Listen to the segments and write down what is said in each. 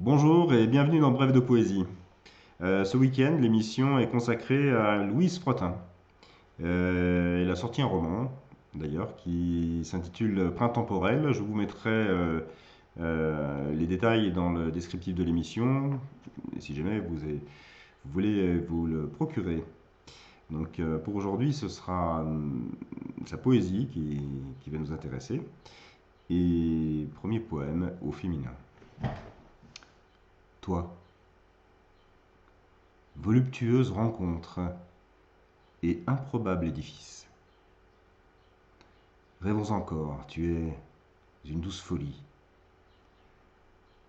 Bonjour et bienvenue dans Bref de Poésie. Ce week-end, l'émission est consacrée à Louise Frotin. Elle a sorti un roman, d'ailleurs, qui s'intitule Printemporel. Je vous mettrai les détails dans le descriptif de l'émission, et si jamais vous voulez vous le procurer. Donc pour aujourd'hui, ce sera sa poésie qui va nous intéresser. Et premier poème au féminin. Toi, voluptueuse rencontre et improbable édifice. Rêvons encore, tu es une douce folie.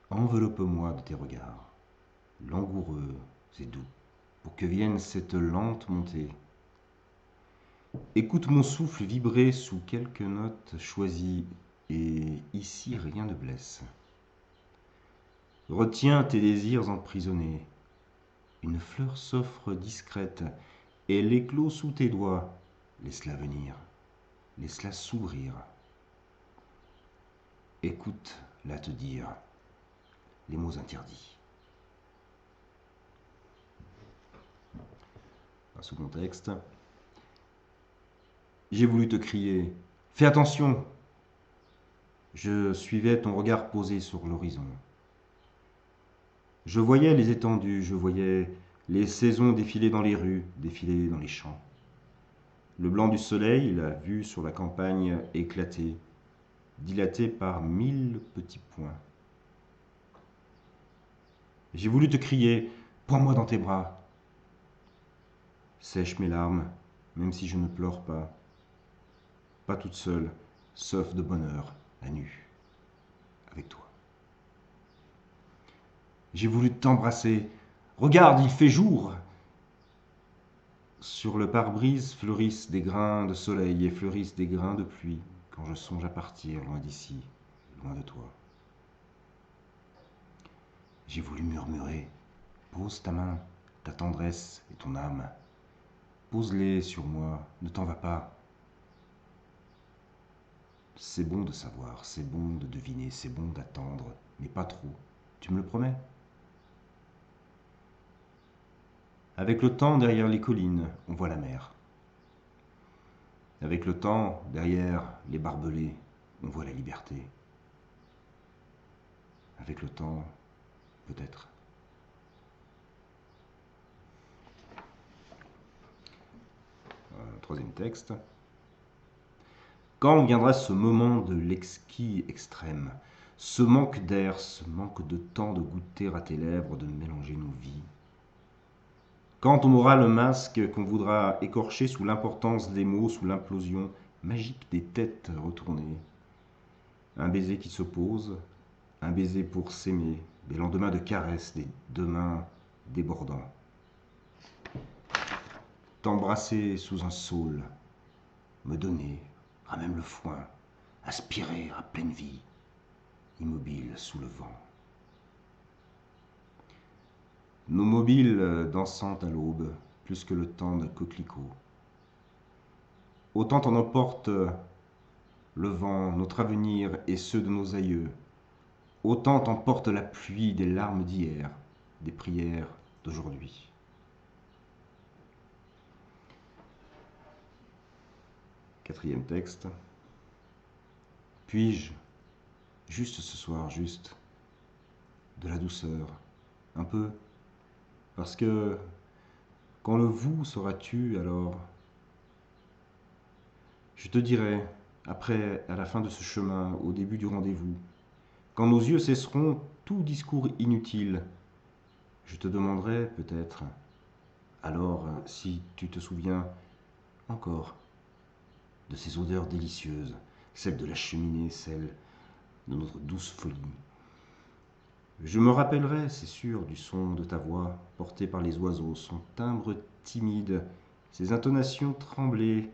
Enveloppe-moi de tes regards, langoureux et doux, pour que vienne cette lente montée. Écoute mon souffle vibrer sous quelques notes choisies, et ici rien ne blesse. Retiens tes désirs emprisonnés. Une fleur s'offre discrète, et elle éclot sous tes doigts. Laisse-la venir, laisse-la s'ouvrir. Écoute-la te dire les mots interdits. Un second texte. J'ai voulu te crier, fais attention. Je suivais ton regard posé sur l'horizon. Je voyais les étendues, je voyais les saisons défiler dans les rues, défiler dans les champs. Le blanc du soleil, la vue sur la campagne éclatée, dilatée par 1000 petits points. J'ai voulu te crier, prends-moi dans tes bras. Sèche mes larmes, même si je ne pleure pas. Pas toute seule, sauf de bonheur, à nu, avec toi. J'ai voulu t'embrasser. Regarde, il fait jour. Sur le pare-brise fleurissent des grains de soleil et fleurissent des grains de pluie quand je songe à partir loin d'ici, loin de toi. J'ai voulu murmurer. Pose ta main, ta tendresse et ton âme. Pose-les sur moi, ne t'en va pas. C'est bon de savoir, c'est bon de deviner, c'est bon d'attendre, mais pas trop. Tu me le promets? Avec le temps, derrière les collines, on voit la mer. Avec le temps, derrière les barbelés, on voit la liberté. Avec le temps, peut-être. Troisième texte. Quand viendra ce moment de l'exquis extrême, ce manque d'air, ce manque de temps de goûter à tes lèvres, de mélanger nos vies? Quand on aura le masque qu'on voudra écorcher sous l'importance des mots, sous l'implosion magique des têtes retournées? Un baiser qui se pose, un baiser pour s'aimer, des lendemains de caresses, des demain débordants. T'embrasser sous un saule, me donner à même le foin, aspirer à pleine vie, immobile sous le vent. Nos mobiles dansant à l'aube, plus que le temps de coquelicot. Autant en emporte le vent, notre avenir et ceux de nos aïeux. Autant emporte la pluie des larmes d'hier, des prières d'aujourd'hui. Quatrième texte. Puis-je, juste ce soir, juste, de la douceur, un peu, parce que quand le vous seras-tu alors, je te dirai, après, à la fin de ce chemin, au début du rendez-vous, quand nos yeux cesseront tout discours inutile, je te demanderai peut-être, alors, si tu te souviens encore de ces odeurs délicieuses, celles de la cheminée, celles de notre douce folie. Je me rappellerai, c'est sûr, du son de ta voix portée par les oiseaux, son timbre timide, ses intonations tremblées,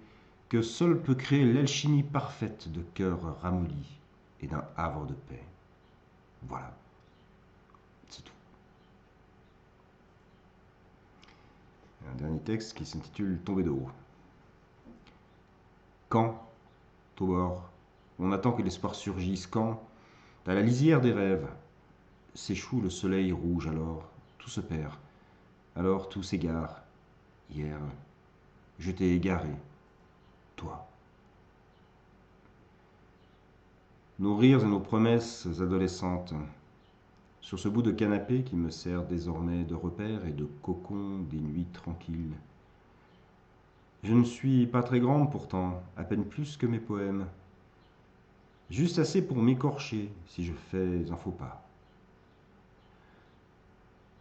que seul peut créer l'alchimie parfaite de cœurs ramollis et d'un havre de paix. Voilà, c'est tout. Un dernier texte qui s'intitule Tomber de haut. Quand, au bord, on attend que l'espoir surgisse, quand, à la lisière des rêves, s'échoue le soleil rouge, alors tout se perd, alors tout s'égare. Hier, je t'ai égaré, toi. Nos rires et nos promesses adolescentes, sur ce bout de canapé qui me sert désormais de repère et de cocon des nuits tranquilles. Je ne suis pas très grande pourtant, à peine plus que mes poèmes. Juste assez pour m'écorcher si je fais un faux pas.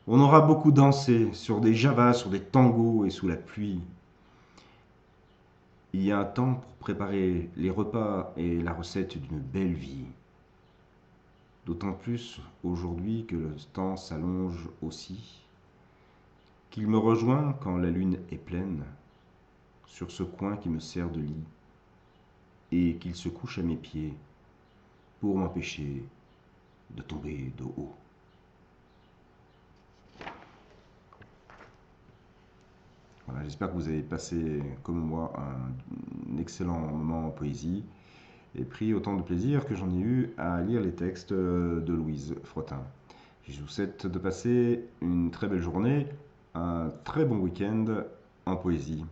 On aura beaucoup dansé sur des javas, sur des tangos et sous la pluie. Il y a un temps pour préparer les repas et la recette d'une belle vie. D'autant plus aujourd'hui que le temps s'allonge aussi, qu'il me rejoint quand la lune est pleine, sur ce coin qui me sert de lit, et qu'il se couche à mes pieds pour m'empêcher de tomber de haut. Voilà, j'espère que vous avez passé, comme moi, un excellent moment en poésie et pris autant de plaisir que j'en ai eu à lire les textes de Louise Frottin. Je vous souhaite de passer une très belle journée, un très bon week-end en poésie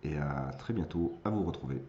et à très bientôt, à vous retrouver.